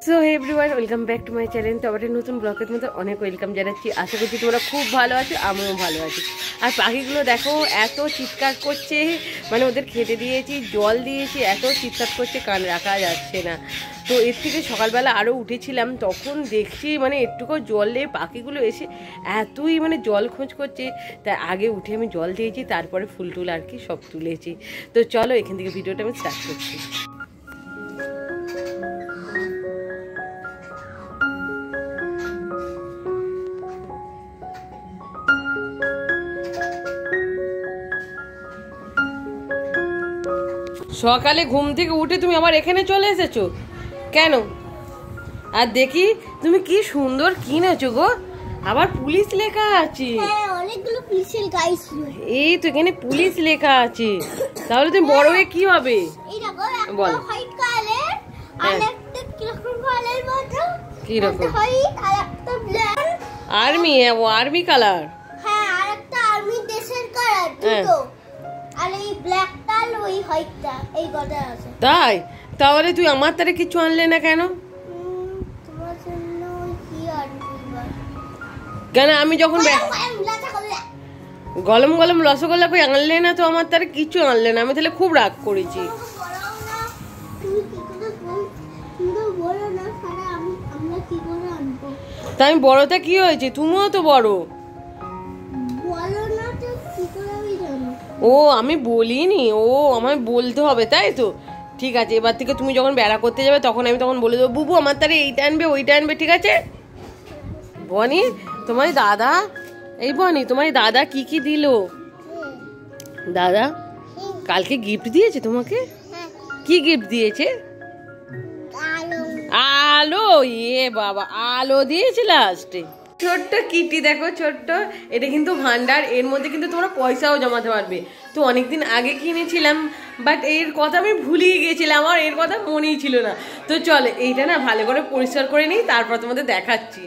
So hey everyone, welcome back to my channel. তো আবার নতুন ব্লগের মধ্যে অনেক ওয়েলকাম জানাচ্ছি। আশা করছি তোমরা খুব ভালো আছো, আমিও ভালো আছি। আর পাখিগুলো দেখো এত চিৎকার করছে, মানে ওদের খেতে দিয়েছি, জল দিয়েছি, এত চিৎকার করছে কান রাখা যাচ্ছে না। তো এর থেকে সকালবেলা আরও উঠেছিলাম, তখন দেখছি মানে একটুকু জল দিয়ে পাখিগুলো এসে এতই মানে জল খোঁজ করছে। তাই আগে উঠে আমি জল দিয়েছি, তারপরে ফুল টুল আর কি সব তুলেছি। তো চলো এখান থেকে ভিডিওটা আমি স্টার্ট করছি। সকালে ঘুম থেকে উঠে তুমি আবার এখানে চলে এসেছো কেন? আর দেখি তুমি কি সুন্দর কিনেছো গো, আবার পুলিশ লেখা আছে। অনেকগুলো পুলিশের গাড়ি ছিল। এই তো এখানে পুলিশ লেখা আছে। তাহলে তুমি বড় হয়ে কি হবে? এই দেখো, একটা হোয়াইট কালার আর একটা কিরকম কালার বলতো? কিরকম? হোয়াইট আর একটা ব্ল্যাক। আর্মি, ও আর্মি কালার। হ্যাঁ, আর একটা আর্মি দেশের কালার দুটো। আর এই ব্ল্যাকটা আর ওই হোয়াইটটা এই গটা আছে। তাই? তাহলে তুই আমার তারে কিছু আনলে না কেন? তোমার জন্য কি আনবো? কেন আমি যখন গলম গলম রসগোল্লা কই আনলে না তো আমার তারে কিছু আনলে না, আমি তাহলে খুব রাগ করেছি। তা আমি বড়টা কি হয়েছে, তুমিও তো বড়। ও আমি বলিনি, ও আমায় বলতে হবে তাই তো। ঠিক আছে, এবার থেকে তুমি যখন বেড়া করতে যাবে তখন আমি তখন বলে দেবো, বুবু আমার তারে এইটা আনবে ওইটা আনবে, ঠিক আছে? বনি তোমার দাদা, এই বনি তোমার দাদা কি কি দিল? দাদা কালকে গিফট দিয়েছে তোমাকে? কি গিফট দিয়েছে? আলো। ইয়ে বাবা, আলো দিয়েছে লাস্টে। ছোট্ট কিটি দেখো, ছোট্ট। এটা কিন্তু ভান্ডার, এর মধ্যে কিন্তু তোমরা পয়সাও জমাতে পারবে। তো অনেকদিন আগে কিনেছিলাম, বাট এর কথা আমি ভুলিয়ে গেছিলাম, আমার এর কথা মনেই ছিল না। তো চলে এইটা না ভালো করে পরিষ্কার করে নিই, তারপর তোমাদের দেখাচ্ছি।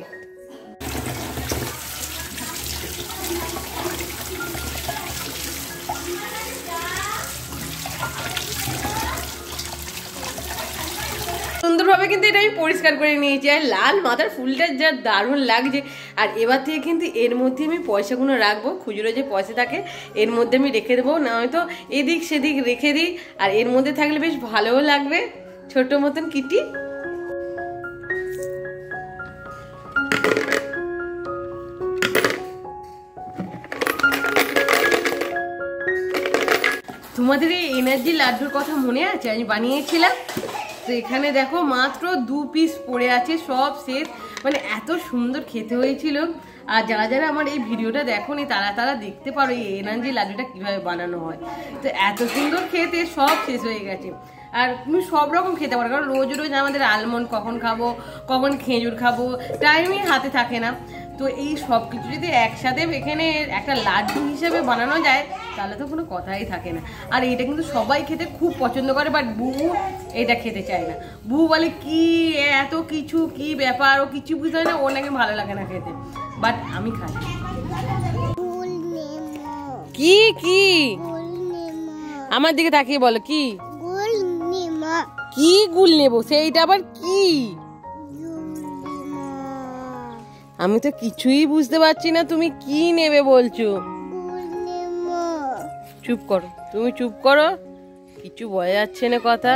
সুন্দরভাবে কিন্তু এটা আমি পরিষ্কার করে নিয়েছি। আর লাল মাথার ফুলটা যা দারুণ লাগছে। আর এবার থেকে কিন্তু এর মধ্যে আমি পয়সাগুলো রাখবো, খুচরো যে পয়সা থাকে এর মধ্যে আমি রেখে দেবো, না হয়তো এদিক সেদিক রেখে দিই। আর এর মধ্যে থাকলে বেশ ভালোও লাগবে, ছোট মতন কিটি। তোমাদের এই এনার্জি লাড্ডুর কথা মনে আছে? আমি বানিয়েছিলাম। তো এখানে দেখো মাত্র 2 পিস পড়ে আছে, সব শেষ। মানে এত সুন্দর খেতে হয়েছিল। আর যারা যারা আমার এই ভিডিওটা দেখোনি তারা তারা দেখতে পারো এই এনার্জি লাড্ডুটা কিভাবে বানানো হয়। তো এত সুন্দর খেতে, সব শেষ হয়ে গেছে। আর তুমি সব রকম খেতে পারো, কারণ রোজ রোজ আমাদের আলমন্ড কখন খাবো, কখন খেজুর খাবো, টাইমই হাতে থাকে না। তো এই সব কিছু যদি একসাথে এখানে একটা লাড্ডু হিসেবে বানানো যায় তাহলে তো কোনো কথাই থাকে না। আর এটা কিন্তু সবাই খেতে খুব পছন্দ করে, বাট বুবু এটা খেতে চায় না। বুবু বলে কি এত কিছু, কি ব্যাপার, ও কিছু বুঝতে হয় না, ওর নাকি ভালো লাগে না খেতে। বাট আমি খাই। কি কি আমার দিকে তাকিয়ে বলো, কি কি গুল নেবো? সেইটা আবার কি? আমি তো কিছুই বুঝতে পারছি না, তুমি কি নেবে বলছো? চুপ করো, তুমি চুপ করো, কিছু বোঝা যাচ্ছে না কথা।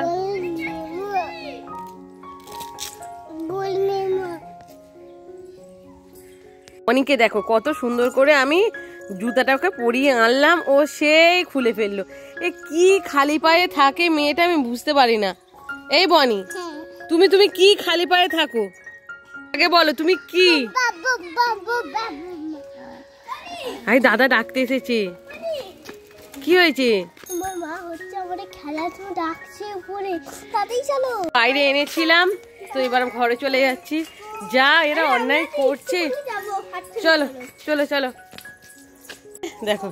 অনেকে দেখো কত সুন্দর করে আমি জুতাটাকে পরিয়ে আনলাম, ও সেই খুলে ফেললো। এ কি খালি পায়ে থাকে মেয়েটা, আমি বুঝতে পারি না। এই বনি, তুমি তুমি কি খালি পায়ে থাকো আগে বলো, তুমি কি? আই দাদা ডাকতে এসেছে। কি হয়েছে? তোমার মা হচ্ছে আমারে খেলার জন্য ডাকছে উপরে, তাতেই চলো। বাইরে এনেছিলাম, তো এবার ঘরে চলে যাচ্ছি। যা এরা অন্যায় করছে। চলো চলো চলো। দেখো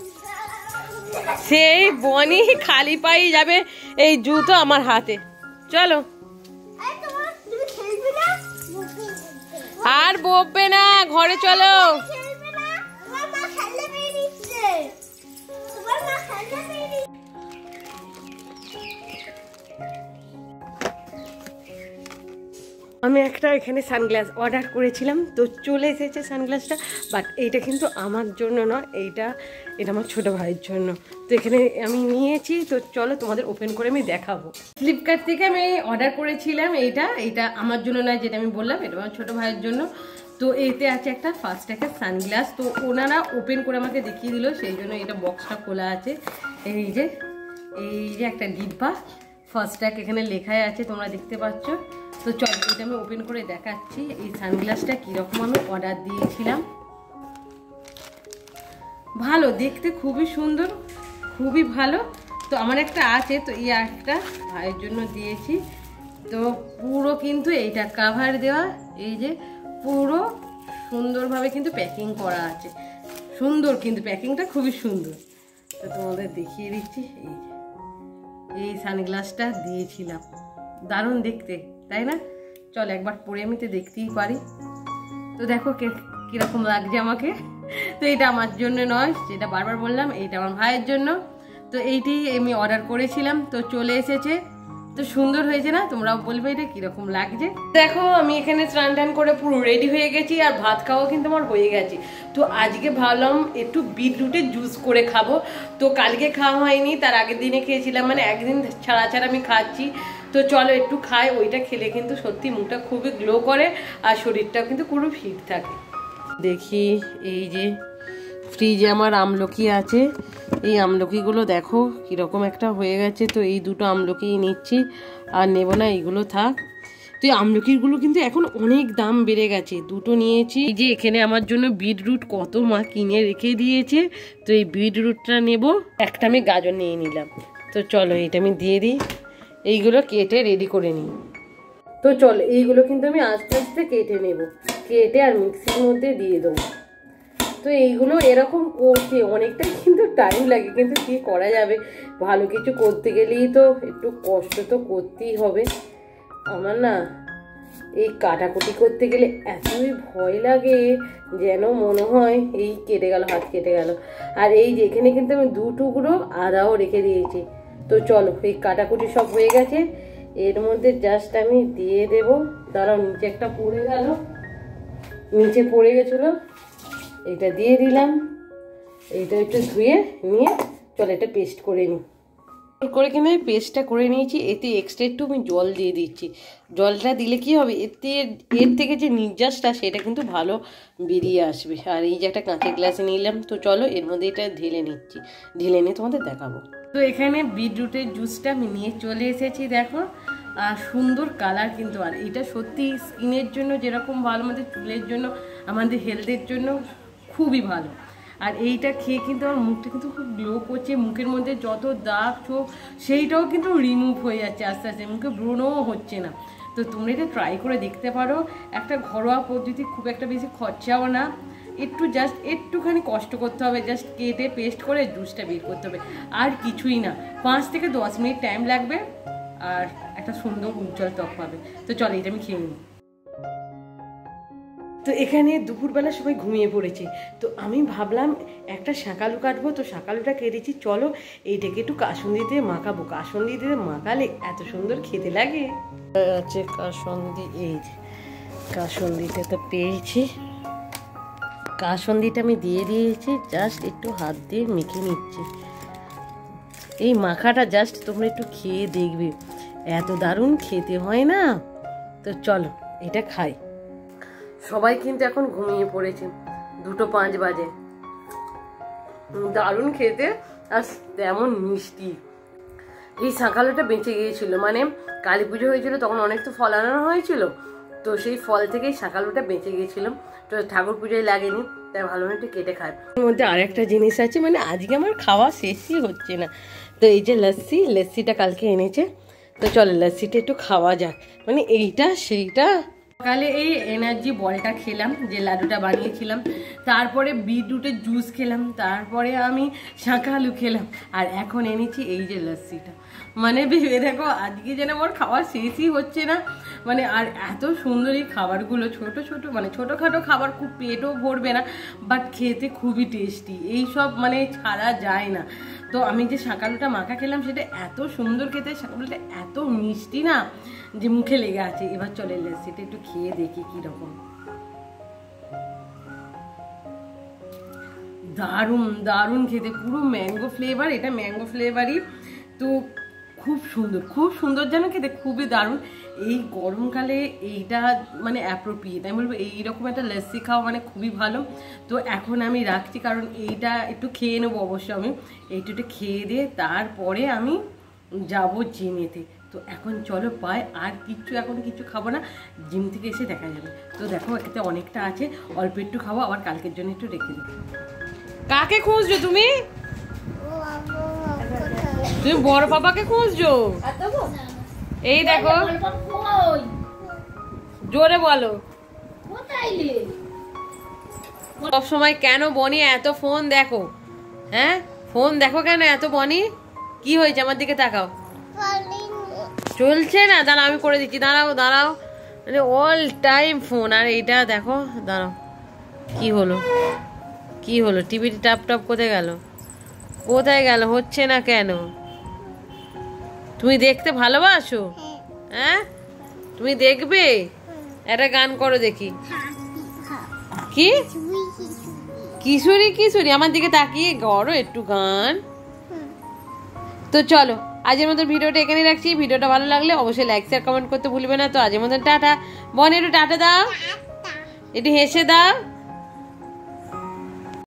সেই বনি খালি পায়ে যাবে, এই জুতো আমার হাতে। চলো। আর বকবে না, ঘরে চলো। আমি একটা এখানে সানগ্লাস অর্ডার করেছিলাম, তো চলে এসেছে সানগ্লাসটা। বাট এইটা কিন্তু আমার জন্য নয়, এটা আমার ছোটো ভাইয়ের জন্য। তো এখানে আমি নিয়েছি, তো চলো তোমাদের ওপেন করে আমি দেখাবো। ফ্লিপকার্ট থেকে আমি অর্ডার করেছিলাম এইটা আমার জন্য নয়, যেটা আমি বললাম এটা আমার ছোটো ভাইয়ের জন্য। তো এতে আছে একটা ফার্স্ট একটা সানগ্লাস, তো ওনারা ওপেন করে আমাকে দেখিয়ে দিল, সেই জন্য এটা বক্সটা খোলা আছে। এই যে একটা ডিব্বা ফার্স্টট্যাগ এখানে লেখাই আছে, তোমরা দেখতে পাচ্ছ। তো চলো এটা আমি ওপেন করে দেখাচ্ছি এই সানগ্লাসটা কীরকম আমি অর্ডার দিয়েছিলাম। ভালো দেখতে, খুবই সুন্দর, খুবই ভালো। তো আমার একটা আছে, তো এই একটা ভাইয়ের জন্য দিয়েছি। তো পুরো কিন্তু এইটা কাভার দেওয়া, এই যে পুরো সুন্দরভাবে কিন্তু প্যাকিং করা আছে, সুন্দর কিন্তু প্যাকিংটা খুবই সুন্দর। তো তোমাদের দেখিয়ে দিচ্ছি, এই সানগ্লাসটা দিয়েছিলাম, দারুণ দেখতে, তাই না? চল একবার পরে আমি তো দেখতেই পারি। তো দেখো কিরকম লাগছে আমাকে। তো এটা আমার জন্য নয়, যেটা বারবার বললাম, এইটা আমার ভাইয়ের জন্য। তো এইটি আমি অর্ডার করেছিলাম, তো চলে এসেছে। তো সুন্দর হয়েছে না? তোমরাও বলবে এটা কিরকম লাগছে। দেখো আমি এখানে স্নান টান করে পুরো রেডি হয়ে গেছি, আর ভাত খাওয়া কিন্তু আমার হয়ে গেছে। তো আজকে ভাবলাম একটু বিটরুটের জুস করে খাবো। তো কালকে খাওয়া হয়নি, তার আগের দিনে খেয়েছিলাম, মানে একদিন ছাড়া আমি খাচ্ছি। তো চলো একটু খাই, ওইটা খেলে কিন্তু সত্যি মুখটা খুবই গ্লো করে, আর শরীরটাও কিন্তু খুবই ফিট থাকে। দেখি এই যে ফ্রিজে আমার আমলকি আছে, এই আমলকিগুলো দেখো কীরকম একটা হয়ে গেছে। তো এই দুটো আমলকি নিচ্ছি, আর নেব না, এইগুলো থাক। তো এই আমলকিগুলো কিন্তু এখন অনেক দাম বেড়ে গেছে, দুটো নিয়েছি। এই যে এখানে আমার জন্য বিটরুট কত মা কিনে রেখে দিয়েছে, তো এই বিটরুটটা নেব। একটা আমি গাজর নিয়ে নিলাম। তো চলো এটা আমি দিয়ে দিই, এইগুলো কেটে রেডি করে নিই। তো চলো এইগুলো কিন্তু আমি আস্তে আস্তে কেটে নেব, কেটে আর মিক্সির মধ্যে দিয়ে দেবো। তো এইগুলো এরকম করতে অনেকটা কিন্তু টাইম লাগে, কিন্তু কি করা যাবে, ভালো কিছু করতে গেলেই তো একটু কষ্ট তো করতেই হবে। আমার না এই কাটাকুটি করতে গেলে এতই ভয় লাগে, যেন মনে হয় এই কেটে গেল, হাত কেটে গেল। আর এই যে এখানে কিন্তু আমি 2 টুকরো আদাও রেখে দিয়েছি। তো চলো এই কাটাকুটি সব হয়ে গেছে, এর মধ্যে জাস্ট আমি দিয়ে দেব। দাঁড়াও, নিচে একটা পড়ে গেল, নিচে পড়ে গেছিলো, এটা দিয়ে দিলাম। এইটা একটু ধুয়ে নিয়ে চলো এটা পেস্ট করে নিই। করে কিনে পেস্টটা করে নিয়েছি। এতে এক্সট্রা একটু আমি জল দিয়ে দিচ্ছি। জলটা দিলে কি হবে, এর থেকে যে নির্যাসটা সেটা কিন্তু ভালো বেরিয়ে আসবে। আর এই যে একটা কাঁচের গ্লাসে নিলাম। তো চলো এর মধ্যে এটা ঢেলে নিচ্ছি, ঢেলে নিয়ে তোমাদের দেখাবো। তো এখানে বিটরুটের জুসটা আমি নিয়ে চলে এসেছি, দেখো। আর সুন্দর কালার কিন্তু, আর এটা সত্যি স্কিনের জন্য যেরকম ভালো, আমাদের চুলের জন্য, আমাদের হেলথের জন্য খুবই ভালো। আর এইটা খেয়ে কিন্তু আমার মুখটা কিন্তু খুব গ্লো করছে, মুখের মধ্যে যত দাগ ছোপ সেইটাও কিন্তু রিমুভ হয়ে যাচ্ছে আস্তে আস্তে, মুখে ব্রণও হচ্ছে না। তো তোমরা এটা ট্রাই করে দেখতে পারো, একটা ঘরোয়া পদ্ধতি, খুব একটা বেশি খরচাও না, একটু জাস্ট একটুখানি কষ্ট করতে হবে, জাস্ট কেটে পেস্ট করে জুসটা বের করতে হবে, আর কিছুই না। 5 থেকে 10 মিনিট টাইম লাগবে, আর একটা সুন্দর উজ্জ্বল ত্বক পাবে। তো চলো এটা আমি খেয়ে নিই। তো এখানে দুপুরবেলা সবাই ঘুমিয়ে পড়েছে, তো আমি ভাবলাম একটা শাঁকালু কাটবো। তো শাঁকালুটা কেটেছি, চলো এইটাকে একটু কাসুন্দি দিয়ে মাখাবো। কাসুন্দি দিয়ে মাখালে এত সুন্দর খেতে লাগে। আছে কাসুন্দি, এই কাসুন্দিটা তো পেয়েছি, কাসুন্দিটা আমি দিয়ে দিয়েছি, জাস্ট একটু হাত দিয়ে মেখে নিচ্ছি। এই মাখাটা জাস্ট তোমরা একটু খেয়ে দেখবে, এত দারুণ খেতে হয় না। তো চলো এটা খাই। সবাই কিন্তু এখন ঘুমিয়ে পড়েছে, 2:05 বাজে। দারুণ খেতে, আর তেমন মিষ্টি। এই শাঁকালুটা বেঁচে গিয়েছিল, মানে কালী পুজো হয়েছিল তখন অনেক তো ফল আনানো হয়েছিল, তো সেই ফল থেকেই শাঁকালুটা বেঁচে গিয়েছিল। তো ঠাকুর পুজোয় লাগেনি, তাই ভালো না একটু কেটে খায়। এর মধ্যে আরেকটা জিনিস আছে, মানে আজকে আমার খাওয়া শেষই হচ্ছে না। তো এই যে লস্যিটা কালকে এনেছে, তো চলো লস্যিটা একটু খাওয়া যাক, মানে এইটা সেইটা। সকালে এই এনার্জি বলটা খেলাম, যে লাড্ডুটা বানিয়েছিলাম, তারপরে বিটরুটের জুস খেলাম, তারপরে আমি শাঁকালু খেলাম, আর এখন এনেছি এই যে লস্যিটা। মানে ভেবে দেখো আজকে যেন আমার খাওয়া শেষই হচ্ছে না, মানে আর এত সুন্দর এই খাবারগুলো, মানে ছোটোখাটো খাবার, খুব পেটও ভরবে না, বাট খেতে খুবই টেস্টি। এই সব মানে ছাড়া যায় না। তো আমি যে শাকালুটা মাখা খেলাম সেটা এত সুন্দর খেতে, শাকালুটা এত মিষ্টি না যে মুখে লেগে আছে। এবার চলে সেটা একটু খেয়ে দেখি কি রকম। দারুণ দারুণ খেতে, পুরো ম্যাঙ্গো ফ্লেভার, এটা ম্যাঙ্গো ফ্লেভারই। তো খুব সুন্দর যেন খেতে, খুবই দারুণ। এই গরমকালে এইটা মানে অ্যাপ্রোপ্রিয়েট, আমি বলবো এইরকম একটা লস্যি খাওয়া মানে খুবই ভালো। তো এখন আমি রাখছি, কারণ এইটা একটু খেয়ে নেবো অবশ্যই। আমি এইটা খেয়ে দিয়ে তারপরে আমি যাব জিমেতে। তো এখন চলো পাই, আর এখন কিছু খাবো না, জিম থেকে এসে দেখা যাবে। তো দেখো এতে অনেকটা আছে, অল্প একটু খাবো, আবার কালকের জন্য একটু রেখে দেবো। কাকে খুঁজছো তুমি? তুমি বড় পাপাকে খুঁজছো? এই দেখো, জোরে বলো। সব সময় কেন বনি এত ফোন দেখো? হ্যাঁ, ফোন দেখো কেন এত বনি? কি হয়েছে? আমার দিকে তাকাও। চলছে না? দাঁড়াও আমি করে দিচ্ছি, দাঁড়াও দাঁড়াও। মানে অল টাইম ফোন। আর এইটা দেখো, দাঁড়াও, কি হলো কি হলো? টিভিটি টাপ টাপ কোথায় গেল? কোথায় গেল? হচ্ছে না কেন? তুমি দেখতে ভালোবাসো? হ্যাঁ, তুমি দেখবে? একটা গান করো দেখি। কি কিশোরী? কিশোরী আমার দিকে তাকিয়ে করো একটু গান। তো চলো আজকের মতো ভিডিওটা এখানে রাখছি। ভিডিওটা ভালো লাগলে অবশ্যই লাইক শেয়ার কমেন্ট করতে ভুলবে না। তো আজকের মতো টাটা। বোন একটু টাটা দাও, একটু হেসে দাও।